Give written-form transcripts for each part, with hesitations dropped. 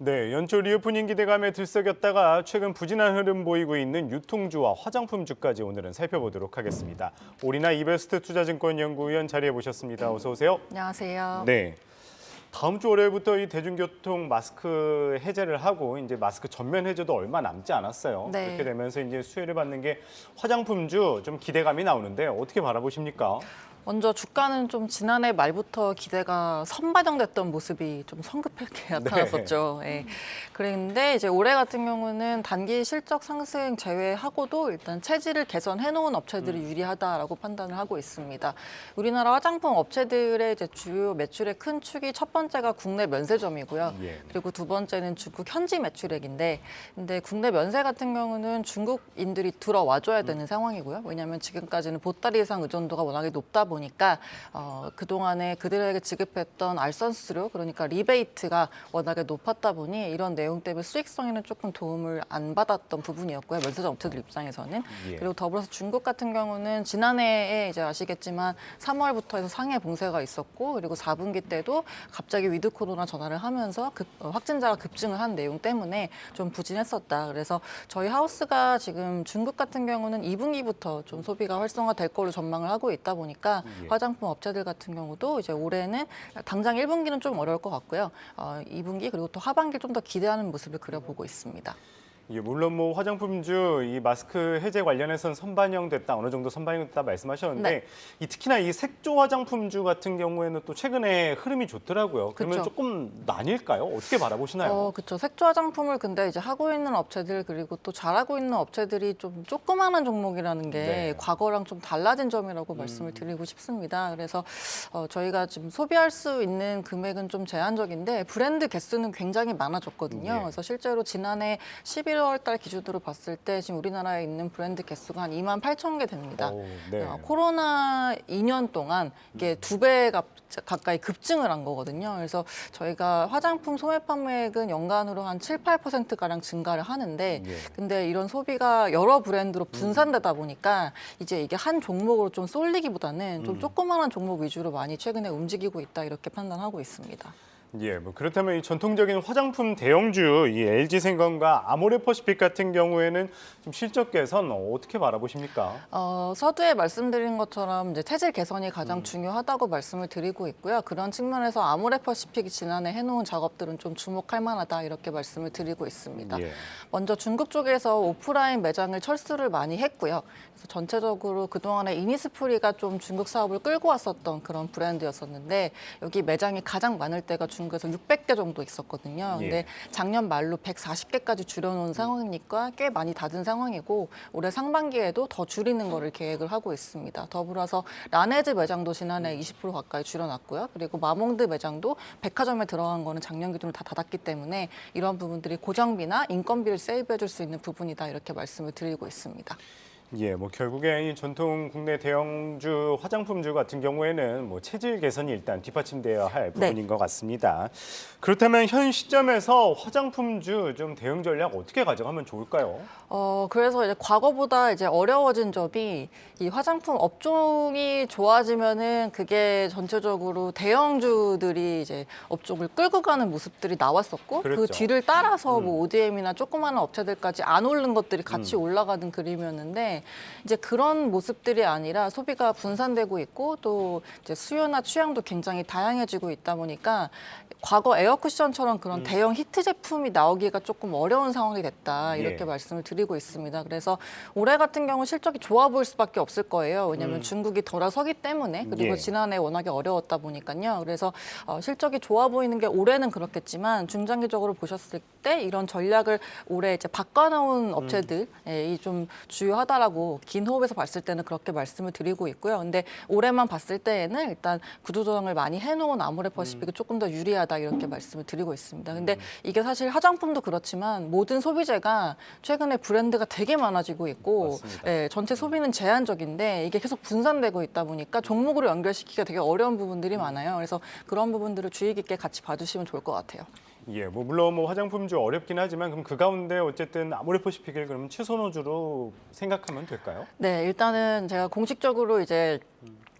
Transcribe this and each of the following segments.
네, 연초 리오프닝 기대감에 들썩였다가 최근 부진한 흐름 보이고 있는 유통주와 화장품주까지 오늘은 살펴보도록 하겠습니다. 오리나 이베스트 투자증권연구위원 자리해 보셨습니다. 어서 오세요. 안녕하세요. 네. 다음 주 월요일부터 이 대중교통 마스크 해제를 하고 이제 마스크 전면 해제도 얼마 남지 않았어요. 네. 그렇게 되면서 이제 수혜를 받는 게 화장품주 좀 기대감이 나오는데 어떻게 바라보십니까? 먼저 주가는 좀 지난해 말부터 기대가 선반영됐던 모습이 좀 성급하게 나타났었죠. 예. 그런데 이제 올해 같은 경우는 단기 실적 상승 제외하고도 일단 체질을 개선해 놓은 업체들이 유리하다라고 판단을 하고 있습니다. 우리나라 화장품 업체들의 이제 주요 매출의 큰 축이 첫 번째가 국내 면세점이고요. 예. 그리고 두 번째는 중국 현지 매출액인데, 근데 국내 면세 같은 경우는 중국인들이 들어와줘야 되는 상황이고요. 왜냐하면 지금까지는 보따리상 의존도가 워낙에 높다 보니까 그동안에 그들에게 지급했던 알선수수료, 그러니까 리베이트가 워낙에 높았다 보니 이런 내용 때문에 수익성에는 조금 도움을 안 받았던 부분이었고요. 면세점 업체들 입장에서는. 예. 그리고 더불어서 중국 같은 경우는 지난해에 이제 아시겠지만 3월부터 해서 상해 봉쇄가 있었고, 그리고 4분기 때도 갑자기 위드 코로나 전환을 하면서 확진자가 급증을 한 내용 때문에 좀 부진했었다. 그래서 저희 하우스가 지금 중국 같은 경우는 2분기부터 좀 소비가 활성화될 걸로 전망을 하고 있다 보니까 예. 화장품 업체들 같은 경우도 이제 올해는 당장 1분기는 좀 어려울 것 같고요. 2분기 그리고 또 하반기를 좀 더 기대하는 모습을 그려보고 있습니다. 예, 물론 뭐 화장품주 이 마스크 해제 관련해서는 선반영됐다, 어느 정도 선반영됐다 말씀하셨는데 네. 특히나 이 색조 화장품주 같은 경우에는 또 최근에 흐름이 좋더라고요. 그러면 그쵸. 조금 나뉠까요? 어떻게 바라보시나요? 그렇죠. 색조 화장품을 근데 이제 하고 있는 업체들 그리고 또 잘하고 있는 업체들이 좀 조그마한 종목이라는 게 네. 과거랑 좀 달라진 점이라고 말씀을 드리고 싶습니다. 그래서 저희가 지금 소비할 수 있는 금액은 좀 제한적인데 브랜드 개수는 굉장히 많아졌거든요. 네. 그래서 실제로 지난해 11월 달 기준으로 봤을 때 지금 우리나라에 있는 브랜드 개수가 한 2만 8천 개 됩니다. 오, 네. 코로나 2년 동안 이게 2배 가까이 급증을 한 거거든요. 그래서 저희가 화장품 소매 판매액은 연간으로 한 7, 8%가량 증가를 하는데 예. 근데 이런 소비가 여러 브랜드로 분산되다 보니까 이제 이게 한 종목으로 좀 쏠리기보다는 좀 조그마한 종목 위주로 많이 최근에 움직이고 있다 이렇게 판단하고 있습니다. 예, 뭐 그렇다면 이 전통적인 화장품 대형주 이 LG생건과 아모레퍼시픽 같은 경우에는 좀 실적 개선 어떻게 바라보십니까? 서두에 말씀드린 것처럼 이제 체질 개선이 가장 중요하다고 말씀을 드리고 있고요. 그런 측면에서 아모레퍼시픽이 지난해 해놓은 작업들은 좀 주목할 만하다 이렇게 말씀을 드리고 있습니다. 예. 먼저 중국 쪽에서 오프라인 매장을 철수를 많이 했고요. 그래서 전체적으로 그동안에 이니스프리가 좀 중국 사업을 끌고 왔었던 그런 브랜드였었는데 여기 매장이 가장 많을 때가 중국에서 600개 정도 있었거든요. 근데 예. 작년 말로 140개까지 줄여놓은 상황이니까 꽤 많이 닫은 상황이고 올해 상반기에도 더 줄이는 거를 계획을 하고 있습니다. 더불어서 라네즈 매장도 지난해 20% 가까이 줄여놨고요. 그리고 마몽드 매장도 백화점에 들어간 거는 작년 기준으로 다 닫았기 때문에 이런 부분들이 고정비나 인건비를 세이브해줄 수 있는 부분이다 이렇게 말씀을 드리고 있습니다. 예, 뭐 결국에 이 전통 국내 대형주 화장품주 같은 경우에는 뭐 체질 개선이 일단 뒷받침되어야 할 부분인 것 같습니다. 그렇다면 현 시점에서 화장품주 좀 대응 전략 어떻게 가져가면 좋을까요? 그래서 이제 과거보다 이제 어려워진 점이 이 화장품 업종이 좋아지면은 그게 전체적으로 대형주들이 이제 업종을 끌고 가는 모습들이 나왔었고 그랬죠. 그 뒤를 따라서 뭐 ODM이나 조그마한 업체들까지 안 오른 것들이 같이 올라가는 그림이었는데 이제 그런 모습들이 아니라 소비가 분산되고 있고 또 이제 수요나 취향도 굉장히 다양해지고 있다 보니까 과거 에어쿠션처럼 그런 대형 히트 제품이 나오기가 조금 어려운 상황이 됐다 이렇게 예. 말씀을 드리고 있습니다. 그래서 올해 같은 경우 실적이 좋아 보일 수밖에 없을 거예요. 왜냐하면 중국이 돌아서기 때문에 그리고 예. 지난해 워낙에 어려웠다 보니까요. 그래서 실적이 좋아 보이는 게 올해는 그렇겠지만 중장기적으로 보셨을 때 이런 전략을 올해 이제 바꿔놓은 업체들이 좀 주요하다라고 긴 호흡에서 봤을 때는 그렇게 말씀을 드리고 있고요. 근데 올해만 봤을 때에는 일단 구조 조정을 많이 해놓은 아모레퍼시픽이 조금 더 유리하다 이렇게 말씀을 드리고 있습니다. 근데 이게 사실 화장품도 그렇지만 모든 소비재가 최근에 브랜드가 되게 많아지고 있고 맞습니다. 전체 소비는 제한적인데 이게 계속 분산되고 있다 보니까 종목으로 연결시키기가 되게 어려운 부분들이 많아요. 그래서 그런 부분들을 주의 깊게 같이 봐주시면 좋을 것 같아요. 예, 뭐 물론 뭐 화장품주 어렵긴 하지만 그럼 그 가운데 어쨌든 아모레퍼시픽을 그러면 최선호주로 생각하면 될까요? 네, 일단은 제가 공식적으로 이제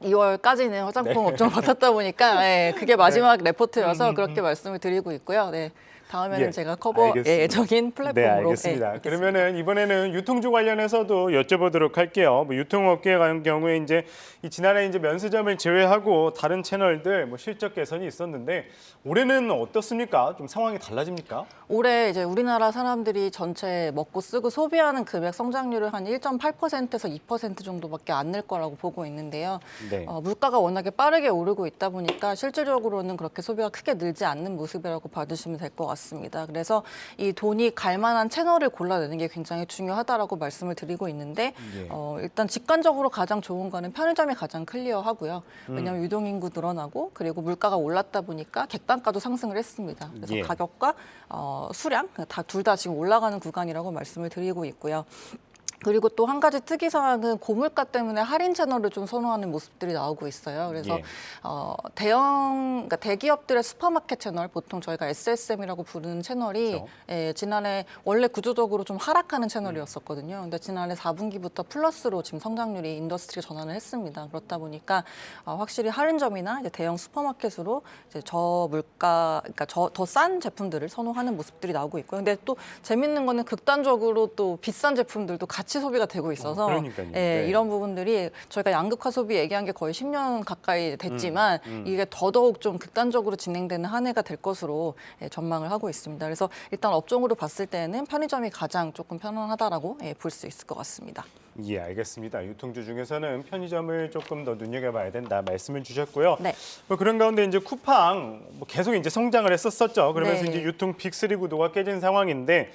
2월까지는 화장품 업종을 맡았다 보니까 그게 마지막 레포트여서 그렇게 말씀을 드리고 있고요. 네. 다음에는 예, 제가 커버 알겠습니다. 예정인 플랫폼으로. 네, 알겠습니다. 예, 그러면은 이번에는 유통주 관련해서도 여쭤보도록 할게요. 뭐 유통업계에 관한 경우에 이제 이 지난해 이제 면세점을 제외하고 다른 채널들 뭐 실적 개선이 있었는데 올해는 어떻습니까? 좀 상황이 달라집니까? 올해 이제 우리나라 사람들이 전체 먹고 쓰고 소비하는 금액 성장률을 한 1.8%에서 2% 정도밖에 안 낼 거라고 보고 있는데요. 네. 물가가 워낙에 빠르게 오르고 있다 보니까 실질적으로는 그렇게 소비가 크게 늘지 않는 모습이라고 봐주시면 될 것 같습니다. 그래서 이 돈이 갈 만한 채널을 골라내는 게 굉장히 중요하다라고 말씀을 드리고 있는데 예. 일단 직관적으로 가장 좋은 거는 편의점이 가장 클리어하고요. 왜냐하면 유동인구 늘어나고 그리고 물가가 올랐다 보니까 객단가도 상승을 했습니다. 그래서 예. 가격과 수량 둘 다 지금 올라가는 구간이라고 말씀을 드리고 있고요. 그리고 또 한 가지 특이사항은 고물가 때문에 할인 채널을 좀 선호하는 모습들이 나오고 있어요. 그래서 예. 그러니까 대기업들의 슈퍼마켓 채널, 보통 저희가 SSM이라고 부르는 채널이 그렇죠. 지난해 원래 구조적으로 좀 하락하는 채널이었었거든요. 근데 지난해 4분기부터 플러스로 지금 성장률이 인더스트리 전환을 했습니다. 그렇다 보니까 확실히 할인점이나 이제 대형 슈퍼마켓으로 이제 저물가, 그러니까 더 싼 제품들을 선호하는 모습들이 나오고 있고요. 근데 또 재밌는 거는 극단적으로 또 비싼 제품들도 같이 소비가 되고 있어서 그러니까요. 예, 네. 이런 부분들이 저희가 양극화 소비 얘기한 게 거의 10년 가까이 됐지만 이게 더더욱 좀 극단적으로 진행되는 한 해가 될 것으로 전망을 하고 있습니다. 그래서 일단 업종으로 봤을 때는 편의점이 가장 조금 편안하다라고 볼 수 있을 것 같습니다. 예, 알겠습니다. 유통주 중에서는 편의점을 조금 더 눈여겨봐야 된다 말씀을 주셨고요. 네. 뭐 그런 가운데 이제 쿠팡 뭐 계속 이제 성장을 했었죠. 그러면서 네. 이제 유통 빅3 구도가 깨진 상황인데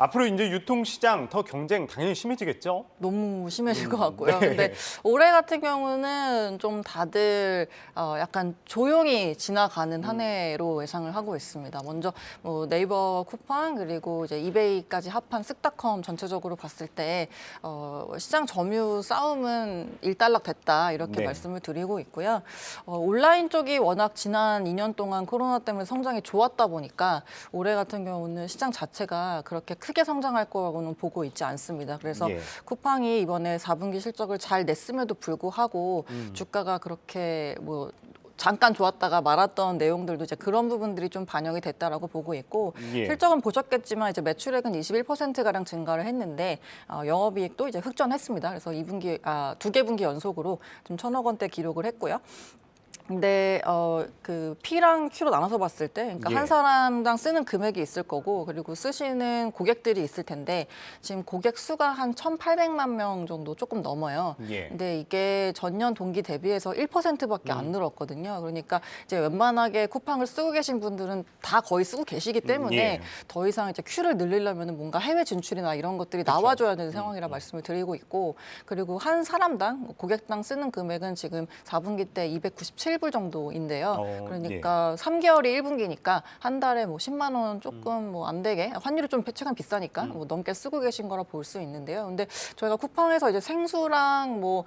앞으로 이제 유통 시장 더 경쟁 당연히 심해지겠죠. 너무 심해질 것 같고요. 네. 근데 올해 같은 경우는 좀 다들 약간 조용히 지나가는 한 해로 예상을 하고 있습니다. 먼저 뭐 네이버, 쿠팡 그리고 이제 이베이까지 합한 쓱닷컴 전체적으로 봤을 때 시장 점유 싸움은 일단락 됐다 이렇게 네. 말씀을 드리고 있고요. 온라인 쪽이 워낙 지난 2년 동안 코로나 때문에 성장이 좋았다 보니까 올해 같은 경우는 시장 자체가 그렇게 크게 성장할 거라고는 보고 있지 않습니다. 그래서 예. 쿠팡이 이번에 4분기 실적을 잘 냈음에도 불구하고 주가가 그렇게 뭐 잠깐 좋았다가 말았던 내용들도 이제 그런 부분들이 좀 반영이 됐다라고 보고 있고 예. 실적은 보셨겠지만 이제 매출액은 21%가량 증가를 했는데 영업이익도 이제 흑전했습니다. 그래서 2개 분기 연속으로 좀 1,000억 원대 기록을 했고요. 근데 그 P랑 Q로 나눠서 봤을 때, 그러니까 예. 한 사람당 쓰는 금액이 있을 거고, 그리고 쓰시는 고객들이 있을 텐데, 지금 고객 수가 한 1,800만 명 정도 조금 넘어요. 예. 근데 이게 전년 동기 대비해서 1%밖에 안 늘었거든요. 그러니까 이제 웬만하게 쿠팡을 쓰고 계신 분들은 다 거의 쓰고 계시기 때문에 예. 더 이상 이제 Q를 늘리려면 뭔가 해외 진출이나 이런 것들이 나와줘야 되는 상황이라 말씀을 드리고 있고, 그리고 한 사람당 고객당 쓰는 금액은 지금 4분기 때 297불 정도인데요. 그러니까 3개월이 1분기니까 한 달에 뭐 10만 원 조금 뭐 안 되게 환율이 좀 최근 비싸니까 뭐 넘게 쓰고 계신 거라 볼 수 있는데요. 근데 저희가 쿠팡에서 이제 생수랑 뭐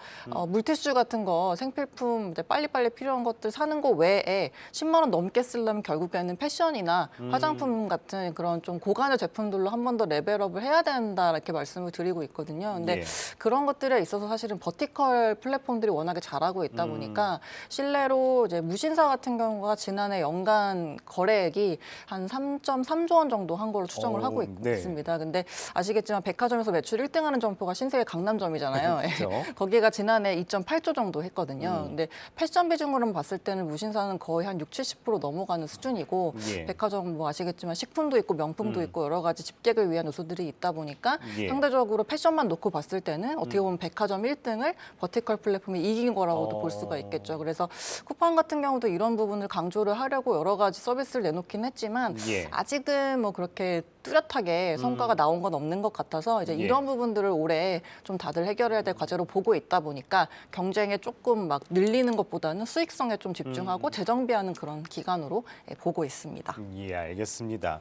물티슈 같은 거 생필품 이제 빨리빨리 필요한 것들 사는 거 외에 10만 원 넘게 쓰려면 결국에는 패션이나 화장품 같은 그런 좀 고가의 제품들로 한 번 더 레벨업을 해야 된다 이렇게 말씀을 드리고 있거든요. 근데 예. 그런 것들에 있어서 사실은 버티컬 플랫폼들이 워낙에 잘하고 있다 보니까 실내로 이제 무신사 같은 경우가 지난해 연간 거래액이 한 3.3조 원 정도 한 걸로 추정을 하고 네. 있습니다. 근데 아시겠지만 백화점에서 매출 1등하는 점포가 신세계 강남점이잖아요. 그렇죠. 거기가 지난해 2.8조 정도 했거든요. 근데 패션 비중으로만 봤을 때는 무신사는 거의 한 60-70% 넘어가는 수준이고 예. 백화점 뭐 아시겠지만 식품도 있고 명품도 있고 여러 가지 집객을 위한 요소들이 있다 보니까 예. 상대적으로 패션만 놓고 봤을 때는 어떻게 보면 백화점 1등을 버티컬 플랫폼이 이긴 거라고도 볼 수가 있겠죠. 그래서 쿠팡 같은 경우도 이런 부분을 강조를 하려고 여러 가지 서비스를 내놓긴 했지만 예. 아직은 뭐 그렇게 뚜렷하게 성과가 나온 건 없는 것 같아서 이제 예. 이런 부분들을 올해 좀 다들 해결해야 될 과제로 보고 있다 보니까 경쟁에 조금 막 늘리는 것보다는 수익성에 좀 집중하고 재정비하는 그런 기간으로 보고 있습니다. 예, 알겠습니다.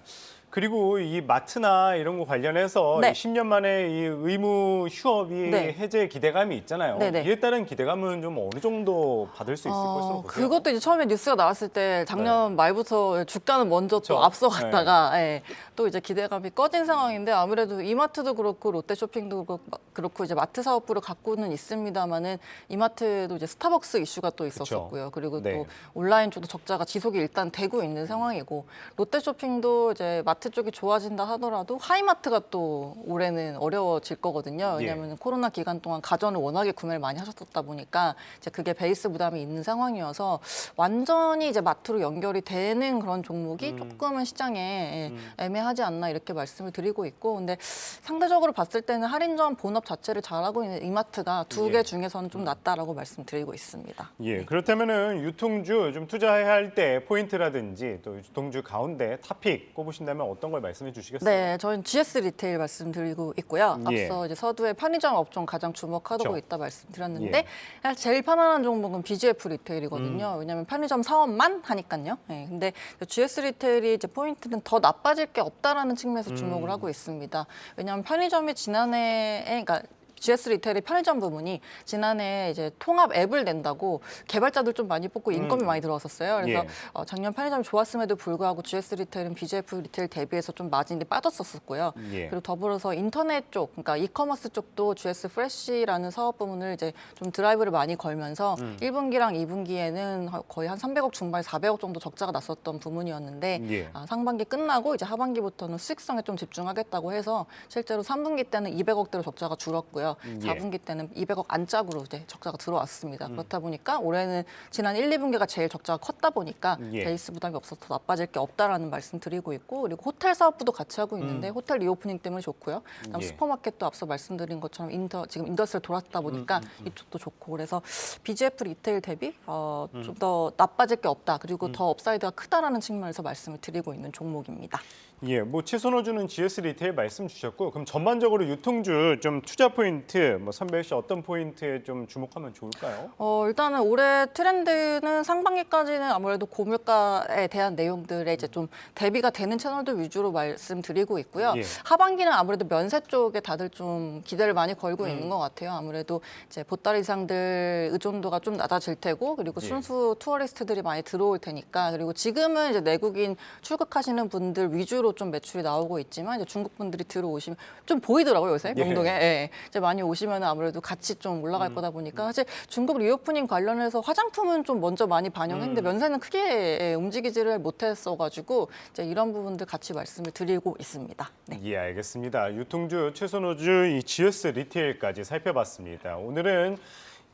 그리고 이 마트나 이런 거 관련해서 네. 10년 만에 이 의무 휴업이 네. 해제 기대감이 있잖아요. 네네. 이에 따른 기대감은 좀 어느 정도 받을 수 있을 것으로 보세요. 그것도 이제 처음에 뉴스가 나왔을 때 작년 말부터 주가는 먼저 그렇죠. 또 앞서갔다가 예, 또 이제 기대감이 꺼진 상황인데 아무래도 이마트도 그렇고 롯데쇼핑도 그렇고 이제 마트 사업부를 갖고는 있습니다만은 이마트도 이제 스타벅스 이슈가 또 있었었고요. 그리고 네. 또 온라인 쪽도 적자가 지속이 일단 되고 있는 상황이고 롯데쇼핑도 이제 마트 쪽이 좋아진다 하더라도 하이마트가 또 올해는 어려워질 거거든요. 왜냐하면 코로나 기간 동안 가전을 워낙에 구매를 많이 하셨었다 보니까 이제 그게 베이스 부담이 있는 상황이어서 완전히 이제 마트로 연결이 되는 그런 종목이 조금은 시장에 애매하지 않나 이렇게 말씀을 드리고 있고, 근데 상대적으로 봤을 때는 할인점 본업 자체를 잘하고 있는 이마트가 두 개 중에서는 좀 낫다라고 말씀드리고 있습니다. 예, 그렇다면은 유통주 좀 투자해야 할 때 포인트라든지 또 유통주 가운데 탑픽 꼽으신다면 어떤 걸 말씀해 주시겠어요? 네, 저희는 GS 리테일 말씀드리고 있고요. 예. 앞서 이제 서두에 편의점 업종 가장 주목하고 그렇죠. 있다 말씀드렸는데 사실 제일 편안한 종목은 BGF 리테일이거든요. 왜냐하면 편의점 사업만 하니까요. 네, 근데 GS 리테일이 이제 포인트는 더 나빠질 게 없다라는 측면에서 주목을 하고 있습니다. 왜냐하면 편의점이 지난해에 그러니까 GS 리테일의 편의점 부분이 지난해 이제 통합 앱을 낸다고 개발자들 좀 많이 뽑고 인건비 많이 들어왔었어요. 그래서 작년 편의점이 좋았음에도 불구하고 GS 리테일은 BGF 리테일 대비해서 좀 마진이 빠졌었고요. 그리고 더불어서 인터넷 쪽, 그러니까 이커머스 쪽도 GS 프레쉬라는 사업 부분을 이제 좀 드라이브를 많이 걸면서 1분기랑 2분기에는 거의 한 300억 중반, 400억 정도 적자가 났었던 부분이었는데 상반기 끝나고 이제 하반기부터는 수익성에 좀 집중하겠다고 해서 실제로 3분기 때는 200억대로 적자가 줄었고요. 4분기 때는 200억 안짝으로 이제 적자가 들어왔습니다. 그렇다 보니까 올해는 지난 1, 2분기가 제일 적자가 컸다 보니까 베이스 부담이 없어서 더 나빠질 게 없다라는 말씀 드리고 있고, 그리고 호텔 사업부도 같이 하고 있는데 호텔 리오프닝 때문에 좋고요. 그다음 슈퍼마켓도 앞서 말씀드린 것처럼 지금 인더스트리를 돌았다 보니까 이쪽도 좋고, 그래서 BGF 리테일 대비 좀 더 나빠질 게 없다. 그리고 더 업사이드가 크다라는 측면에서 말씀을 드리고 있는 종목입니다. 예, 뭐 최선호주는 GS 리테일 말씀 주셨고, 그럼 전반적으로 유통주 좀 투자 포인트, 뭐 선별 씨 어떤 포인트에 좀 주목하면 좋을까요? 일단은 올해 트렌드는 상반기까지는 아무래도 고물가에 대한 내용들에 이제 좀 대비가 되는 채널들 위주로 말씀드리고 있고요. 하반기는 아무래도 면세 쪽에 다들 좀 기대를 많이 걸고 있는 것 같아요. 아무래도 이제 보따리상들 의존도가 좀 낮아질 테고, 그리고 순수 투어리스트들이 많이 들어올 테니까, 그리고 지금은 이제 내국인 출국하시는 분들 위주로 좀 매출이 나오고 있지만 이제 중국 분들이 들어오시면 좀 보이더라고요, 요새 명동에. 이제 많이 오시면 아무래도 같이 좀 올라갈 거다 보니까 사실 중국 리오프닝 관련해서 화장품은 좀 먼저 많이 반영했는데 면세는 크게 움직이지를 못했어가지고 이제 이런 부분들 같이 말씀을 드리고 있습니다. 네. 예, 알겠습니다. 유통주 최선호주 이 GS 리테일까지 살펴봤습니다. 오늘은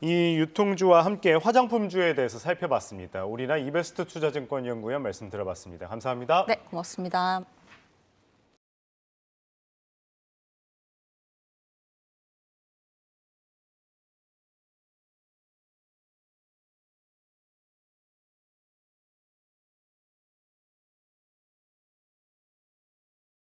이 유통주와 함께 화장품주에 대해서 살펴봤습니다. 우리나라 이베스트 투자증권연구원 말씀 들어봤습니다. 감사합니다. 네, 고맙습니다.